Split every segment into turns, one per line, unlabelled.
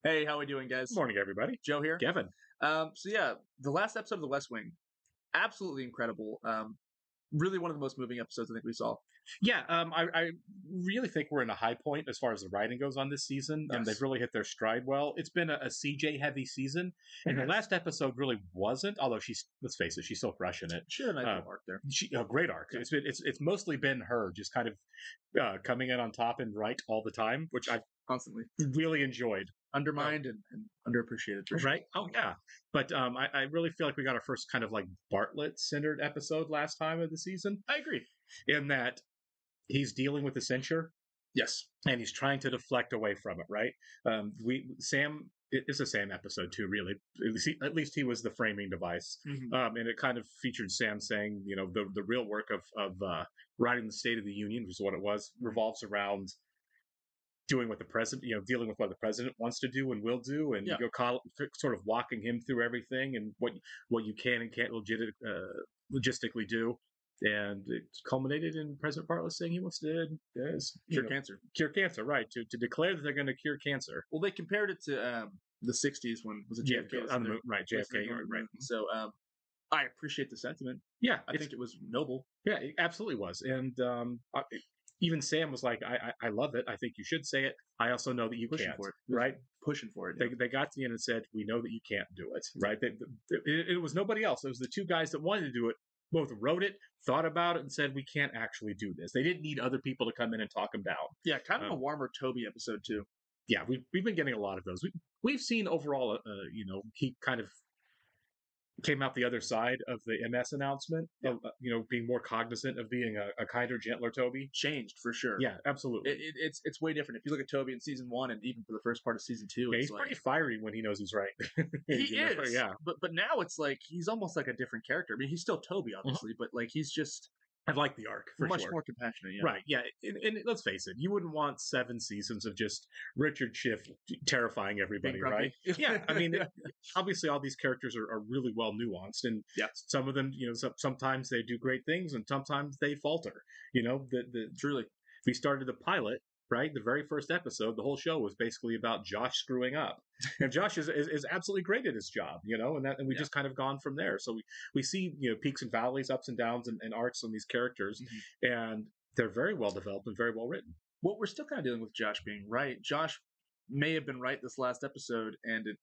Hey, how we doing, guys?
Morning, everybody.
Joe here.
Kevin.
The last episode of The West Wing, absolutely incredible. Really one of the most moving episodes I think we saw.
Yeah, I really think we're in a high point as far as the writing goes on this season.
Yes.
They've really hit their stride well. It's been a CJ heavy season, and the last episode really wasn't. Although let's face it, she's so fresh in it.
She had a nice little arc there.
A great arc.
Yeah.
It's mostly been her just kind of coming in on top and right all the time, which I
Constantly
really enjoyed.
undermined and underappreciated. For sure.
Right? Oh yeah. But I really feel like we got our first kind of like Bartlett centered episode last time of the season.
I agree.
In that he's dealing with the censure.
Yes.
And he's trying to deflect away from it, right? Sam, it's a Sam episode too, really. At least he was the framing device.
Mhm.
And it kind of featured Sam saying, the real work of writing the State of the Union, which is what it was, revolves around doing what the president, dealing with what the president wants to do and will do, and sort of walking him through everything and what you can and can't logistically do. And it culminated in President Bartlett saying he wants to
Cure cancer.
Cure cancer, right? To declare that they're going to cure cancer.
Well, they compared it to the '60s when was it JFK
on the moon, right? JFK, right?
So I appreciate the sentiment.
Yeah,
I think it was noble.
Yeah, it absolutely was. And even Sam was like, I love it. I think you should say it. I also know that you
Pushing
can't,
for it.
right?
Pushing for it.
They got to the end and said, we know that you can't do it, right? It was nobody else. It was the two guys that wanted to do it, both wrote it, thought about it, and said, we can't actually do this. They didn't need other people to come in and talk them down.
Yeah, kind of a warmer Toby episode, too.
Yeah, we've been getting a lot of those. We've seen overall, he kind of came out the other side of the MS announcement, being more cognizant of being a kinder, gentler Toby.
Changed for sure.
Yeah, absolutely.
It's way different. If you look at Toby in season 1 and even for the first part of season 2,
he's pretty fiery when he knows he's right.
He is. Yeah. But now it's like he's almost like a different character. I mean, he's still Toby, obviously, but like he's just.
I like the arc for
much
sure.
more compassionate. Yeah.
Right. Yeah. And let's face it, you wouldn't want 7 seasons of just Richard Schiff terrifying everybody, right? Yeah. I mean, obviously, all these characters are really well nuanced, and some of them, sometimes they do great things, and sometimes they falter.
Truly,
we started the pilot. Right, the very first episode, the whole show was basically about Josh screwing up, and Josh is absolutely great at his job, and we just kind of gone from there. So we see peaks and valleys, ups and downs, and arcs on these characters, and they're very well developed and very well written.
Well, we're still kind of dealing with Josh being right. Josh may have been right this last episode, and it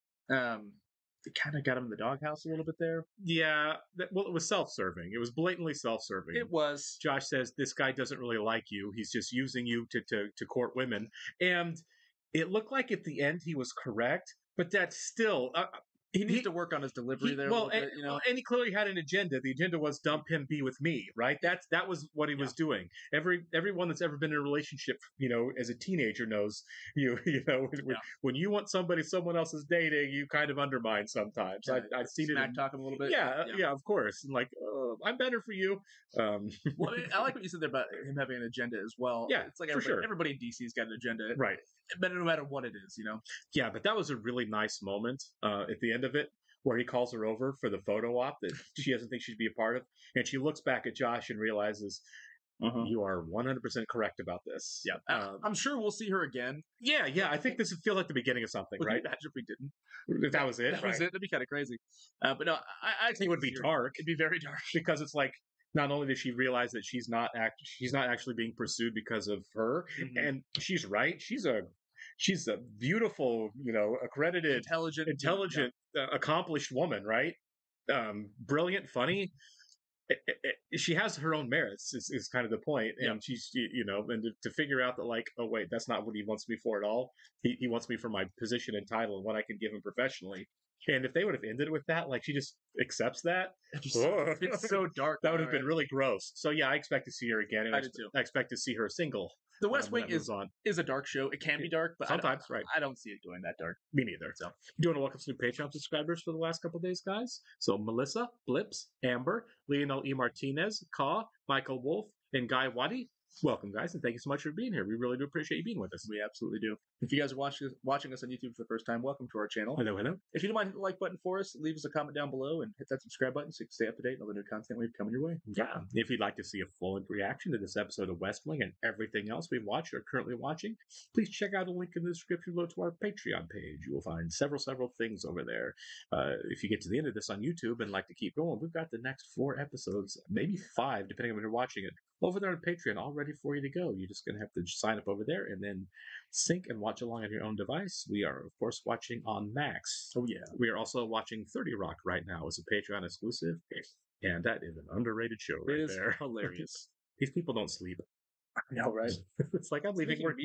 kind of got him in the doghouse a little bit there.
Yeah, it was self-serving. It was blatantly self-serving.
It was.
Josh says, this guy doesn't really like you. He's just using you to court women. And it looked like at the end he was correct, but that's still...
he needs to work on his delivery there a little bit,
And he clearly had an agenda. The agenda was dump him, be with me, right? That was what he was doing. Everyone that's ever been in a relationship, as a teenager knows, when you want somebody someone else is dating, you kind of undermine sometimes. I've seen it.
Smack talk him a little bit.
Yeah, of course. And like, I'm better for you.
Well, I like what you said there about him having an agenda as well.
Yeah,
it's like everybody in DC's got an agenda,
right?
But no matter what it is,
Yeah, but that was a really nice moment at the end of it, where he calls her over for the photo op that she doesn't think she'd be a part of, and she looks back at Josh and realizes you are 100% correct about this.
Yeah, I'm sure we'll see her again.
Yeah. I think this would feel like the beginning of something, right?
Imagine if we didn't.
If that was it.
That was it. That'd be kind of crazy. But no, I think
it would be dark.
It'd be very dark
because it's like. Not only does she realize that she's not actually being pursued because of her, and she's right. She's a beautiful, accredited, intelligent, accomplished woman, right? Brilliant, funny. She has her own merits. Is kind of the point, and she's and to figure out that like, oh wait, that's not what he wants me for at all. He wants me for my position and title and what I can give him professionally. And if they would have ended with that, like she just accepts that,
it's so dark.
That would have been really gross. So yeah, I expect to see her again. And
I do too.
I expect to see her single.
The West Wing is a dark show. It can be dark, but
sometimes, right?
I don't see it going that dark.
Me neither. So, do you want to welcome some new Patreon subscribers for the last couple of days, guys? So Melissa, Blips, Amber, Leonel E. Martinez, Kaw, Michael Wolf, and Guy Waddy. Welcome, guys, and thank you so much for being here. We really do appreciate you being with us.
We absolutely do. If you guys are watching us on YouTube for the first time, welcome to our channel.
Hello, hello.
If you don't mind hitting the like button for us, leave us a comment down below and hit that subscribe button so you can stay up to date on all the new content we've coming your way.
Yeah. If you'd like to see a full reaction to this episode of West Wing and everything else we've watched or currently watching, please check out the link in the description below to our Patreon page. You will find several things over there. If you get to the end of this on YouTube and like to keep going, we've got the next 4 episodes, maybe 5, depending on when you're watching it, over there on Patreon, all ready for you to go. You're just going to have to sign up over there and then sync and watch along on your own device. We are, of course, watching on Max.
Oh, yeah.
We are also watching 30 Rock right now as a Patreon exclusive, and that is an underrated show right
It is
there.
hilarious.
These people don't sleep.
I know, right?
It's like I'm leaving work.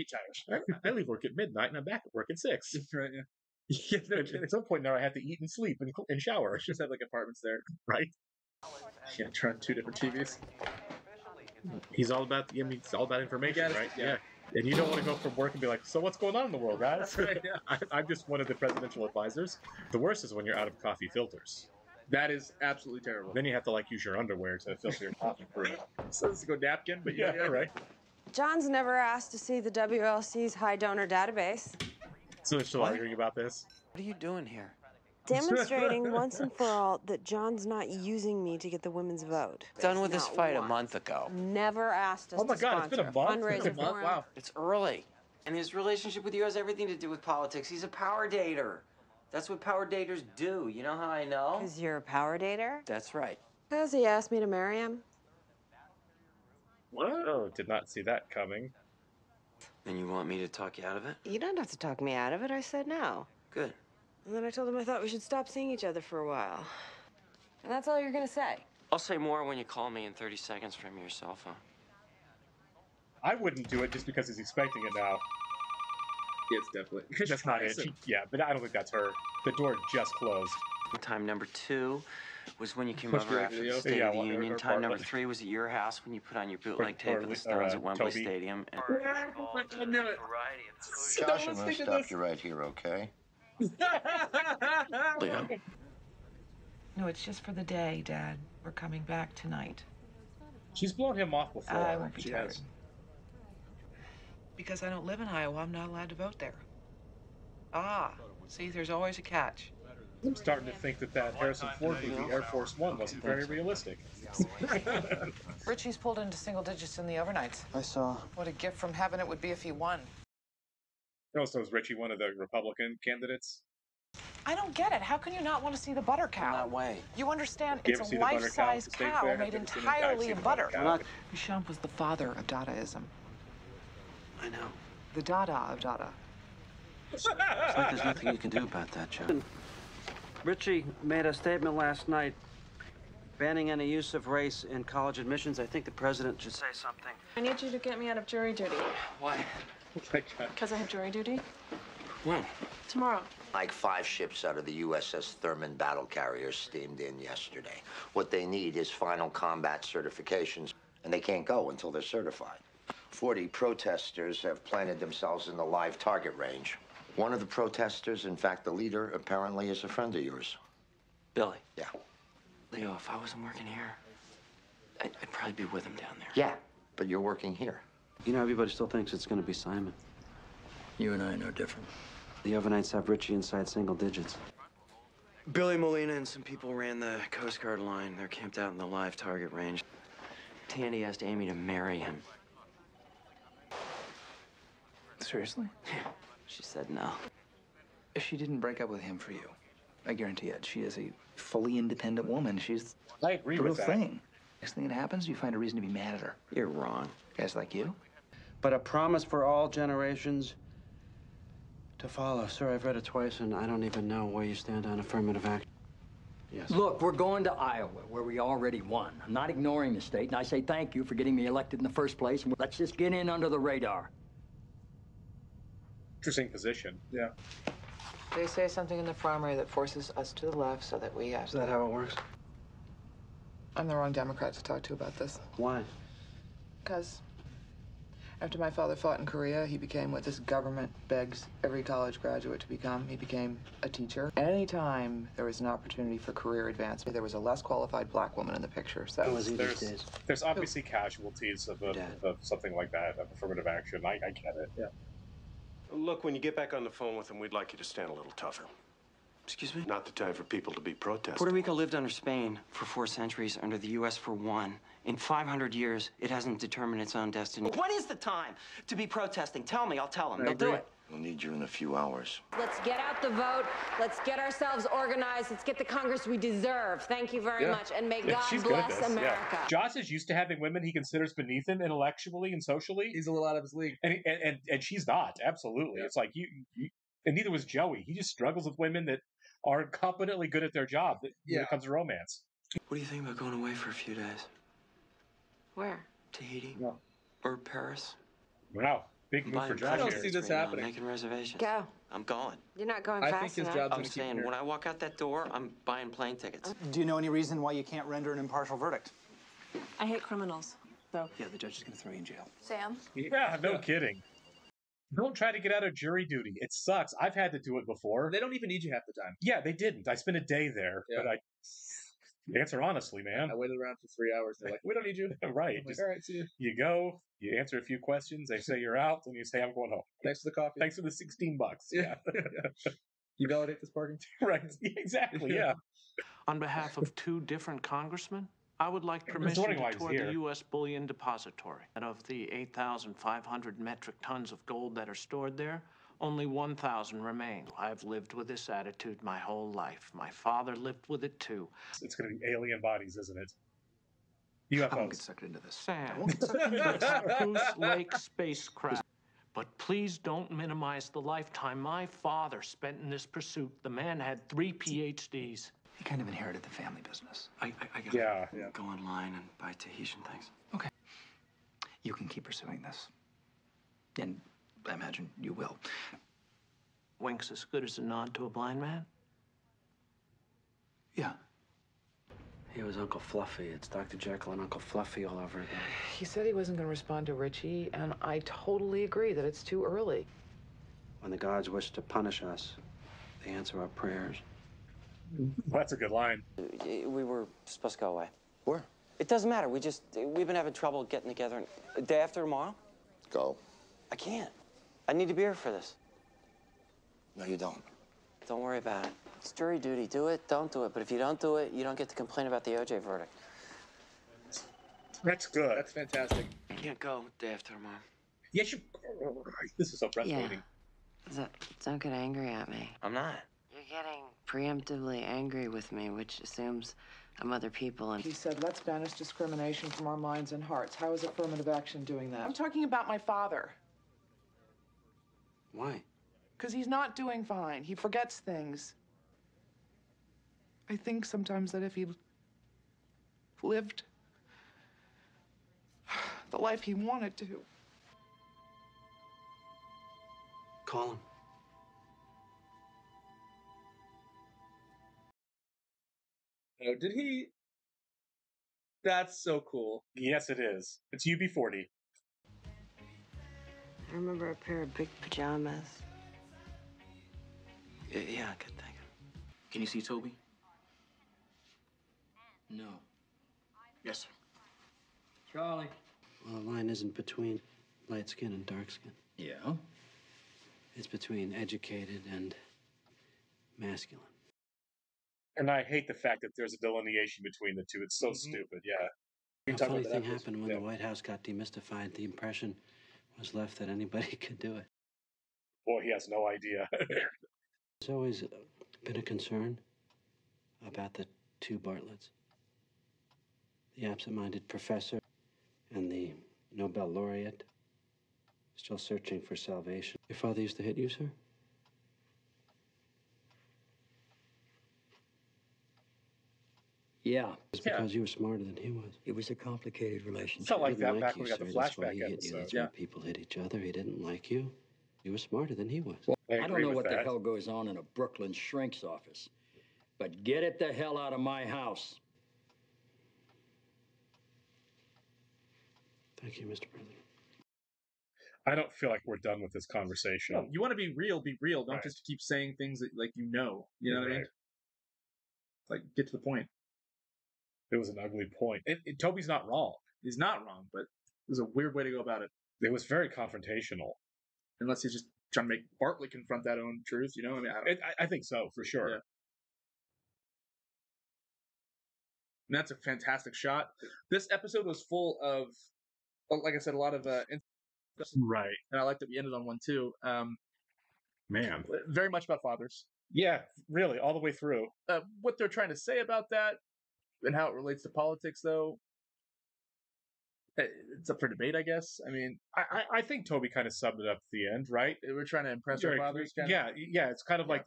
I leave work at midnight and I'm back at work at 6.
Right, yeah.
At some point now, I have to eat and sleep and shower.
Just have like apartments there.
Right?
Yeah, trying 2 different TVs.
He's all about it's all about information, right?
Yeah.
And you don't want to go from work and be like, so what's going on in the world, guys?
That's right, yeah.
I'm just one of the presidential advisors. The worst is when you're out of coffee filters.
That is absolutely terrible.
Then you have to use your underwear to filter your coffee for it.
So let's go napkin, but yeah,
right.
John's never asked to see the WLC's high donor database.
So they're still arguing about this?
What are you doing here?
Demonstrating once and for all that John's not using me to get the women's vote.
Done with this
Not
fight a
once.
month ago.
Never asked us
Oh my
to
God, it's been a
sponsor
month?
fundraiser
It's a month?
for him.
Wow.
It's early. And his relationship with you has everything to do with politics. He's a power dater. That's what power daters do. You know how I know?
Because you're a power dater?
That's right.
Because he asked me to marry him.
What? Oh, did not see that coming.
And you want me to talk you out of it?
You don't have to talk me out of it. I said no.
Good.
And then I told him I thought we should stop seeing each other for a while. And that's all you're going to say.
I'll say more when you call me in 30 seconds from your cell phone.
I wouldn't do it just because he's expecting it now.
It's definitely.
That's not it. Yeah, but I don't think that's her. The door just closed.
Time number 2 was when you came
Push
over
the
after the
video.
State
Yeah,
of the
or
Union. Time
Bartlett.
number 3 was at your house when you put on your bootleg tape
or,
of the Stones at Wembley
Toby.
Stadium. And
I knew it.
Josh, I'm going to stop you right here, okay?
Leo.
No, it's just for the day, Dad. We're coming back tonight.
She's blown him off before.
I won't be
She
tired.
has.
Because I don't live in Iowa, I'm not allowed to vote there. Ah, see, there's always a catch.
I'm starting to think that Harrison Ford movie, Air Force One, wasn't very realistic.
Richie's pulled into single digits in the overnights.
I saw.
What a gift from heaven it would be if he won.
Oh, so is Richie one of the Republican candidates?
I don't get it. How can you not want to see the butter
In
cow?
that way.
You understand
You
it's
ever
a
see the butter cow at
life-size
the state
cow
fair?
made
Have you ever seen it? I've
entirely
seen
of
the butter
butter.
cow.
Duchamp was the father of Dadaism.
I know.
The Dada of Dada.
It's like there's nothing you can do about that, Joe.
Richie made a statement last night banning any use of race in college admissions. I think the president should say something.
I need you to get me out of jury duty.
Why?
Because I have jury duty
When?
tomorrow.
Like 5 ships out of the USS Thurman battle carrier steamed in yesterday. What they need is final combat certifications, and they can't go until they're certified. 40 protesters have planted themselves in the live target range. One of the protesters, in fact, the leader, apparently is a friend of yours.
Billy.
Yeah.
Leo, if I wasn't working here, I'd probably be with him down there.
Yeah, but you're working here.
You know, everybody still thinks it's going to be Simon.
You and I are no different.
The overnights have Richie inside single digits.
Billy Molina and some people ran the Coast Guard line. They're camped out in the live target range. Tandy asked Amy to marry him.
Seriously?
Yeah. She said no.
If she didn't break up with him for you, I guarantee it. She is a fully independent woman. She's
I agree
the real
with that.
thing. Next thing that happens, you find a reason to be mad at her.
You're wrong.
Guys like you.
But a promise for all generations to follow. Sir, I've read it twice, and I don't even know where you stand on affirmative action. Yes.
Look, we're going to Iowa, where we already won. I'm not ignoring the state, and I say thank you for getting me elected in the first place. And let's just get in under the radar.
Interesting position. Yeah.
They say something in the primary that forces us to the left so that we have...
Is that how it works?
I'm the wrong Democrat to talk to about this.
Why?
Because After my father fought in Korea, he became what this government begs every college graduate to become. He became a teacher. Anytime there was an opportunity for career advancement, there was a less qualified black woman in the picture. So
there's obviously casualties of something like that, of affirmative action. I get it.
Yeah.
Look, when you get back on the phone with him, we'd like you to stand a little tougher.
Excuse me?
Not the time for people to be protesting.
Puerto Rico lived under Spain for 4 centuries, under the U.S. for 1. In 500 years, it hasn't determined its own destiny. When is the time to be protesting? Tell me, I'll tell them. They'll do it.
We'll need you in a few hours.
Let's get out the vote. Let's get ourselves organized. Let's get the Congress we deserve. Thank you very much. And may God bless America.
Joss is used to having women he considers beneath him intellectually and socially.
He's a little out of his league.
And she's not. Absolutely. It's like you and neither was Joey. He just struggles with women that are competently good at their job when it comes to romance.
What do you think about going away for a few days?
Where?
Tahiti? Or Paris?
Wow. Big move for Josh.
I don't see this happening.
I'm making reservations.
Go.
I'm going.
You're not going
I
fast
think his
enough.
job's
I'm
gonna keep
saying,
him
when
here.
I walk out that door, I'm buying plane tickets.
Do you know any reason why you can't render an impartial verdict?
I hate criminals, so.
Yeah, the judge is going to throw you in jail.
Sam?
Yeah, no kidding. Don't try to get out of jury duty. It sucks. I've had to do it before.
They don't even need you half the time.
Yeah, they didn't. I spent a day there, but I answer honestly, man.
I waited around for 3 hours. They're like, we don't need you.
Right.
I'm like, all right, see you.
You go, you answer a few questions, they say you're out, and you say, I'm going home.
Thanks for the coffee.
Thanks for the $16. Yeah.
You validate this parking?
Right. Exactly, yeah.
On behalf of 2 different congressmen, I would like permission to tour the U.S. Bullion Depository. And of the 8,500 metric tons of gold that are stored there, only 1,000 remain. I've lived with this attitude my whole life. My father lived with it too.
It's going to be alien bodies, isn't it? UFOs.
I won't get sucked into this.
Sam, it's Spruce Lake spacecraft. But please don't minimize the lifetime my father spent in this pursuit. The man had 3 PhDs.
He kind of inherited the family business.
I gotta go online and buy Tahitian things.
Okay. You can keep pursuing this. And I imagine you will.
Wink's as good as a nod to a blind man?
Yeah.
He was Uncle Fluffy. It's Dr. Jekyll and Uncle Fluffy all over again.
he said he wasn't going to respond to Richie, and I totally agree that it's too early.
When the gods wish to punish us, they answer our prayers.
That's a good line.
We were supposed to go away.
Where?
It doesn't matter. We've been having trouble getting together. Day after tomorrow?
Go.
I can't. I need to be here for this.
No, you don't.
Don't worry about it. It's jury duty. Do it, don't do it. But if you don't do it, you don't get to complain about the OJ verdict.
That's good.
That's fantastic.
I can't go day after tomorrow.
Yes, you. This is so frustrating.
Don't get angry at me.
I'm not.
You're getting preemptively angry with me, which assumes I'm other people. And
He said, let's banish discrimination from our minds and hearts. How is affirmative action doing that? I'm talking about my father.
Why?
Because he's not doing fine. He forgets things. I think sometimes that if he lived the life he wanted to.
Call him.
Oh, did he? That's so cool.
Yes, it is. It's UB40.
I remember a pair of big pajamas.
Yeah, good, thank you.
Can you see Toby?
No.
Yes, sir.
Charlie.
Well, the line isn't between light skin and dark skin.
Yeah?
It's between educated and masculine.
And I hate the fact that there's a delineation between the two. It's so stupid, yeah.
A funny thing happened when the White House got demystified. The impression was left that anybody could do it.
Boy, he has no idea.
There's always been a concern about the 2 Bartletts. The absent-minded professor and the Nobel laureate, still searching for salvation. Your father used to hit you, sir?
Yeah.
It's because you were smarter than he was.
It was a complicated relationship.
Felt like
He didn't
that back when we
you,
got the
sir. That's why
flashback
he hit you.
episode.
That's why people hit each other. He didn't like you. You were smarter than he was.
I don't know what the hell goes on in a Brooklyn shrink's office, but get it the hell out of my house.
Thank you, Mr. President.
I don't feel like we're done with this conversation.
No, you want to be real, be real. Don't
Right.
just keep saying things that like you know. You know what I mean?
Right.
Like get to the point.
It was an ugly point. Toby's not wrong.
He's not wrong, but it was a weird way to go about it.
It was very confrontational.
Unless he's just trying to make Bartley confront that own truth, you know? I mean,
I think so, for sure.
Yeah. And that's a fantastic shot. This episode was full of, like I said, a lot of
right.
And I like that we ended on one too.
Man,
very much about fathers.
Yeah, really, all the way through.
What they're trying to say about that and how it relates to politics, though, it's up for debate, I guess. I mean,
I think Toby kind of summed it up at the end, right?
We're trying to impress our fathers.
Yeah. It's kind of like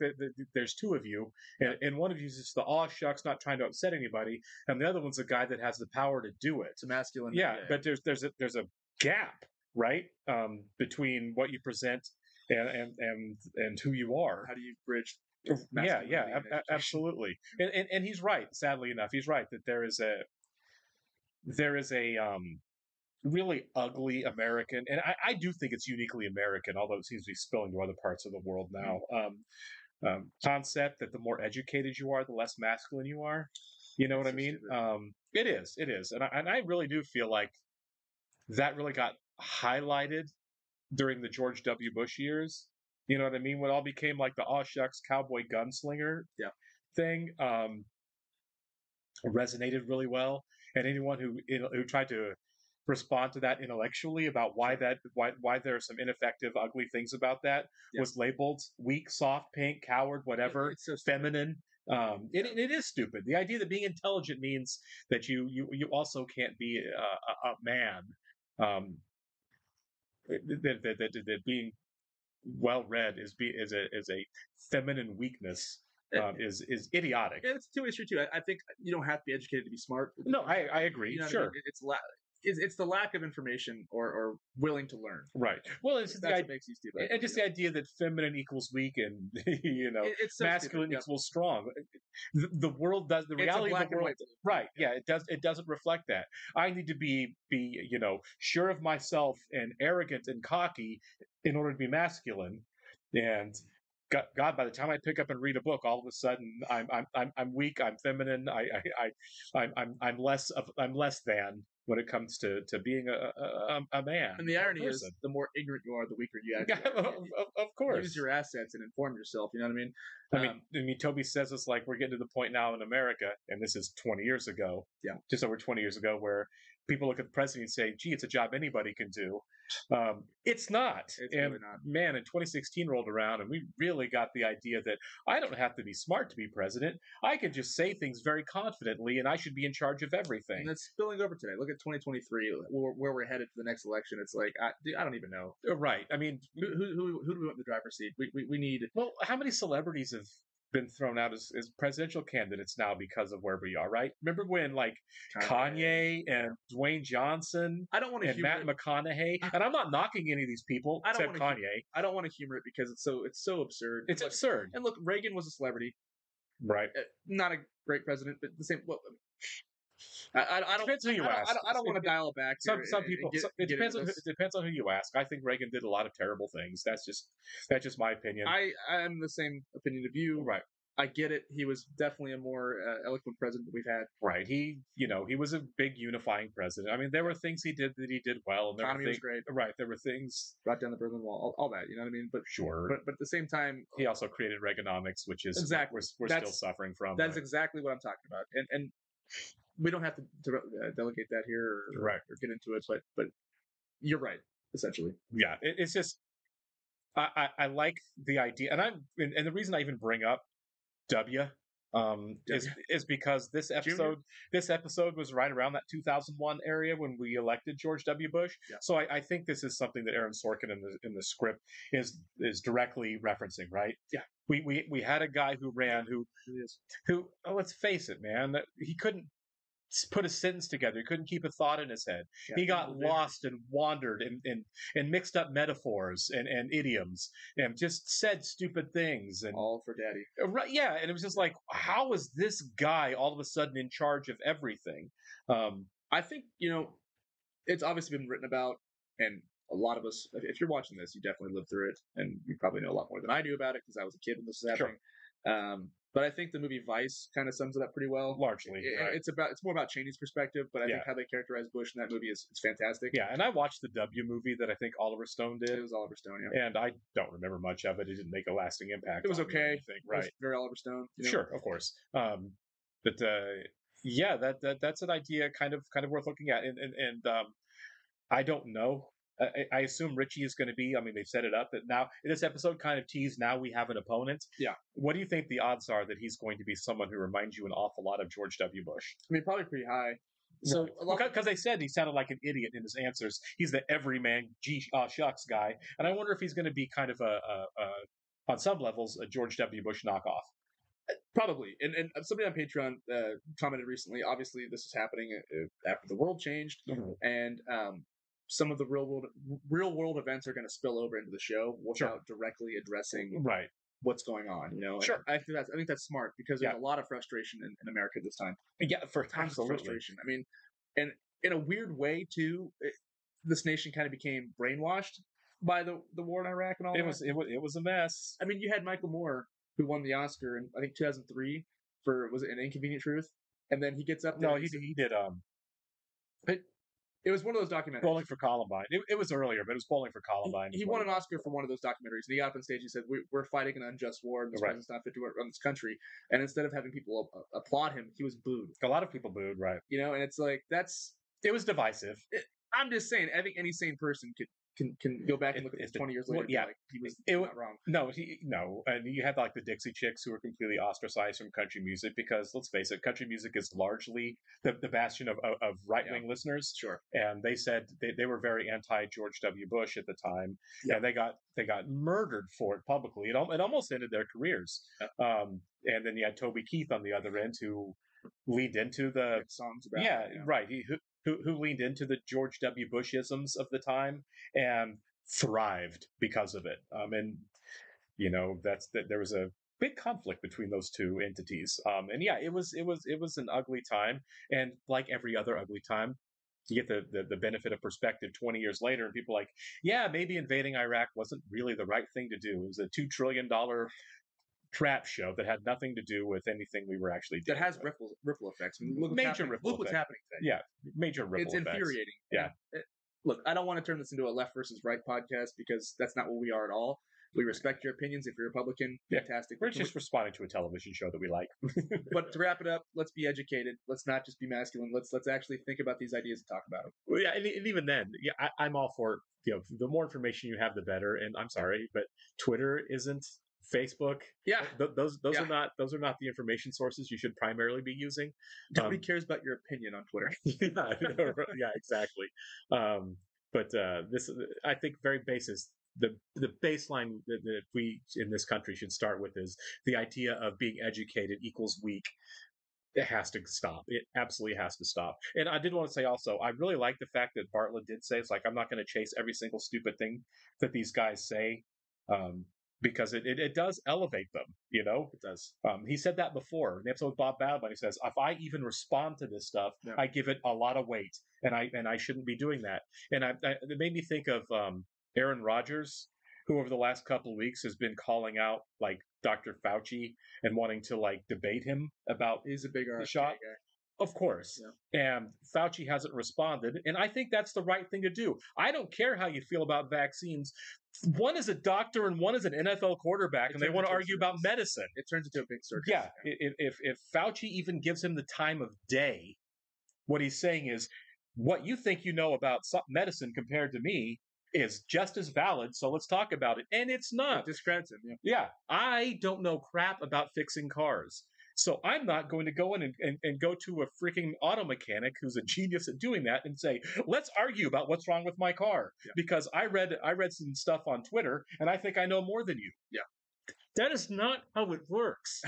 there's two of you, and one of you is just the aw shucks, not trying to upset anybody, and the other one's a guy that has the power to do it.
It's a masculine.
Yeah, but there's a gap, right, between what you present and who you are.
How do you bridge?
Yeah, absolutely. And he's right. Sadly enough, he's right that there is a really ugly American, and I do think it's uniquely American, although it seems to be spilling to other parts of the world now. Concept that the more educated you are, the less masculine you are. You know what I mean? It is, and I really do feel like that really got highlighted during the George W. Bush years. You know what I mean? When it all became like the aw shucks cowboy gunslinger thing, resonated really well, and anyone who tried to respond to that intellectually about why there are some ineffective, ugly things about that was labeled weak, soft, pink, coward, whatever,
it's so
feminine. It is stupid. The idea that being intelligent means that you also can't be a man. That being well read is a feminine weakness. Is idiotic.
Yeah, it's a two-way street too. I think you don't have to be educated to be smart.
No, I agree.
You know
sure,
I mean? It's the lack of information or willing to learn.
Right. Well, it's
that's what makes you stupid.
And just the idea that feminine equals weak and
it's so
masculine
stupid,
equals strong. The world does the reality of the world. Right. Yeah. It doesn't reflect that. I need to be sure of myself and arrogant and cocky in order to be masculine. And God, by the time I pick up and read a book, all of a sudden I'm weak. I'm feminine. I'm less than when it comes to being a man.
And the irony is, the more ignorant you are, the weaker you actually are.
Of course,
use your assets and inform yourself. You know what I mean?
I mean, Toby says it's like we're getting to the point now in America, and this is 20 years ago.
Yeah,
just over 20 years ago, where people look at the president and say, "Gee, it's a job anybody can do." It's not.
It's
and
really not.
Man, in 2016 rolled around, and we really got the idea that I don't have to be smart to be president. I can just say things very confidently, and I should be in charge of everything.
And that's spilling over today. Look at 2023, where we're headed to the next election. It's like I don't even know.
Right. I mean,
who do we want in the driver's seat? We need.
Well, how many celebrities have been thrown out as presidential candidates now because of where we are, right? Remember when like Kanye and Dwayne Johnson and Matt McConaughey, and I'm not knocking any of these people except Kanye.
I don't want to humor it because it's so absurd.
It's absurd.
And look, Reagan was a celebrity,
right?
Not a great president, but the same. Well, I don't.
Depends who you ask.
I don't want to dial it back.
Some people. It depends on who you ask. I think Reagan did a lot of terrible things. That's just my opinion.
I'm the same opinion of you.
Right.
I get it. He was definitely a more eloquent president that we've had.
Right. He was a big unifying president. I mean, there were things he did well. And
economy was great.
Right. There were things.
Brought down the Berlin Wall. All that. You know what I mean? But
sure.
But at the same time,
he also created Reaganomics, which is
exactly
we're still suffering from.
That's exactly what I'm talking about. And we don't have to delegate that here or get into it. But you're right. Essentially.
Yeah. It's just I like the idea, and the reason I even bring up W is because this episode was right around that 2001 area when we elected George W. Bush.
Yeah.
So I think this is something that Aaron Sorkin in the script is directly referencing, right?
Yeah.
We had a guy who ran who let's face it, man, he couldn't put a sentence together. He couldn't keep a thought in his head. Yeah, he got lost and wandered and mixed up metaphors and idioms and just said stupid things. And
all for daddy.
Right, yeah. And it was just like, how is this guy all of a sudden in charge of everything?
I think, it's obviously been written about, and a lot of us, if you're watching this, you definitely lived through it, and you probably know a lot more than I do about it because I was a kid when this was happening. But I think the movie Vice kind of sums it up pretty well.
Largely, right.
It's more about Cheney's perspective, but I think how they characterize Bush in that movie is fantastic.
Yeah, and I watched the W movie that I think Oliver Stone did.
It was Oliver Stone, yeah.
And I don't remember much of it. It didn't make a lasting impact.
It was okay.
Right.
It was very Oliver Stone. You know?
Sure, of course. But yeah, that's an idea kind of worth looking at. And I don't know. I assume Richie is going to be, I mean, they've set it up that now, in this episode kind of teased, now we have an opponent.
Yeah.
What do you think the odds are that he's going to be someone who reminds you an awful lot of George W. Bush?
I mean, probably pretty high. So,
because they said he sounded like an idiot in his answers. He's the everyman, shucks guy. And I wonder if he's going to be kind of on some levels, a George W. Bush knockoff.
Probably. And somebody on Patreon commented recently, obviously this is happening after the world changed, and some of the real world events are going to spill over into the show without directly addressing what's going on. You know,
sure.
I think that's smart because there's a lot of frustration in America this time.
Yeah, for
tons of frustration. I mean, and in a weird way too, this nation kind of became brainwashed by the war in Iraq and all that.
It was a mess.
I mean, you had Michael Moore, who won the Oscar in I think 2003 for, was it An Inconvenient Truth? And then he gets up there.
No, he did.
It was one of those documentaries.
Bowling for Columbine. It was earlier, but it was Bowling for Columbine.
He won an Oscar for one of those documentaries, and he got up on stage and said, "We're fighting an unjust war, and this president's not fit to run this country." And instead of having people applaud him, he was booed.
A lot of people booed, right?
You know, and it's like
it was divisive.
I'm just saying. I think any sane person can go back and look at this 20 years later.
Well, yeah,
and be like, he was not wrong.
No, and you had like the Dixie Chicks who were completely ostracized from country music because, let's face it, country music is largely the bastion of right wing listeners.
Sure,
and they said they were very anti George W. Bush at the time, and they got murdered for it publicly. It almost ended their careers. And then you had Toby Keith on the other end who leaned into the
songs about
right. Who leaned into the George W. Bushisms of the time and thrived because of it. And you know there was a big conflict between those two entities. And yeah, it was an ugly time. And like every other ugly time, you get the benefit of perspective 20 years later, and people are like, yeah, maybe invading Iraq wasn't really the right thing to do. It was a $2 trillion trap show that had nothing to do with anything we were actually doing.
That has ripple effects. I mean, look what's happening today.
Yeah, major ripple effects.
It's infuriating.
Yeah.
Look, I don't want to turn this into a left versus right podcast because that's not what we are at all. We respect your opinions. If you're Republican, fantastic.
We're just responding to a television show that we like.
But to wrap it up, let's be educated. Let's not just be masculine. Let's actually think about these ideas and talk about them.
Well, yeah, and even then, yeah, I'm all for, you know, the more information you have, the better. And I'm sorry, but Twitter isn't Facebook.
Yeah,
those are not the information sources you should primarily be using.
Nobody cares about your opinion on Twitter.
Yeah, exactly. But this, I think, very basis. The baseline that we in this country should start with is the idea of being educated equals weak. It has to stop. It absolutely has to stop. And I did want to say also, I really like the fact that Bartlett did say, it's like, I'm not going to chase every single stupid thing that these guys say. Because it does elevate them, you know?
It does.
He said that before. In the episode with Bob Balaban, he says, if I even respond to this stuff, I give it a lot of weight, and I shouldn't be doing that. And it made me think of Aaron Rodgers, who over the last couple of weeks has been calling out, like, Dr. Fauci and wanting to, like, debate him about
He's a big
the shot.
Guy.
Of course. Yeah. And Fauci hasn't responded. And I think that's the right thing to do. I don't care how you feel about vaccines. One is a doctor and one is an NFL quarterback, and they want to argue about medicine.
It turns into a big circus.
Yeah. If Fauci even gives him the time of day, what he's saying is, what you think you know about medicine compared to me is just as valid, so let's talk about it. And it's not.
It discredits him.
Yeah. I don't know crap about fixing cars. So I'm not going to go in and go to a freaking auto mechanic who's a genius at doing that and say, let's argue about what's wrong with my car. Yeah. Because I read some stuff on Twitter and I think I know more than you.
Yeah.
That is not how it works.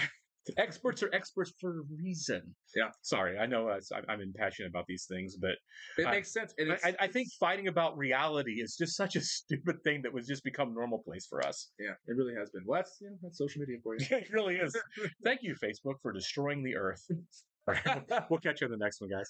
Experts are experts for a reason.
Yeah.
Sorry, I know I'm impassioned about these things, but
it makes sense. And
I think fighting about reality is just such a stupid thing that was just become normal-place for us.
Yeah, it really has been. Well, that's social media for you.
It really is. Thank you, Facebook, for destroying the earth. All right, we'll catch you in the next one, guys.